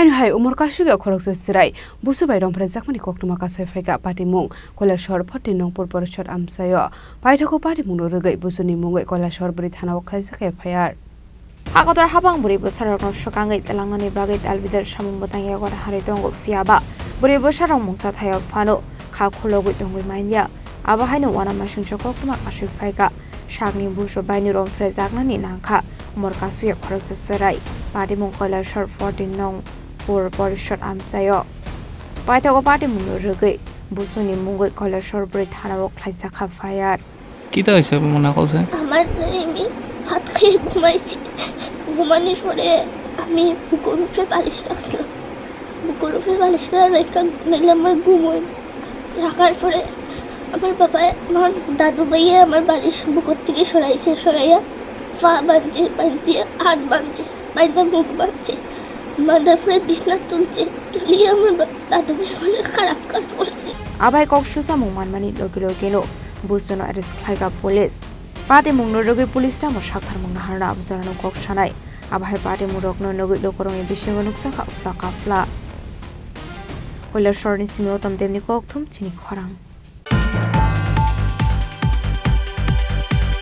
Haino hai Umar Kasukya Khoroksa Chwrai Buchubai Rompherejakmani Koktwma Kasawi Phaikha Patimung Kailashahar Patimung Parishad Amchaio Paithago Patimungno Rwgwi Buchoni Mungwi Kailashahar Bwrwi Thanano Khlaijakha FIR Hagotor habang Bwrwi bosarokno sokangai telangnani bagui dalbidar samung botangya gora hari tongo fiaba Bwrwi bosarok mungsa thayo phano kha khulogui tongoi mainya aba haino wana masungsa Koktwma Kasawi Phaikha Sakni Buchubaino Rompherejaknani Nangkha Umar Kasukya Khoroksa Chwrai Patimung Kailashahar 14 nong Parishad Amchaio Paithago Patimungno Rwgwi Buchoni Mungwi Kailashahar Bwrwi Thanano Khlaijakha FIR কিটা হইছে মনে কইছে আমার আমি ভাত খেয়ে ঘুমাইছি ঘুমানোর পরে আমি বুকের উপরে বালিশ রাখছিলাম বুকের উপরে বালিশটা রেখে ঘুমাইলে আমার ঘুম হয় রাখার পরে আমার বাবা আমার দাদু ভাইয়া আমার বালিশ বুকের থেকে সরাইয়া পা বাঁধছে হাত বাঁধছে বাইদা মুখ বাঁধছে বাঁধার পরে বিছনা তুলিয়ে আমার দাদু ভাই অনেক খারাপ কাজ করছে আবাই কক্সুজা মুমানমানি লগেনো Buchono arrest Phaikha police Patimungno Rwgwi police ta mo sakthar mungna harna abjarano koksanai abhai Patimungno nogui lokorongni bisingo nuksakha ufla Kailashahar ni simeo tamtemni Koktwma Chini Khorang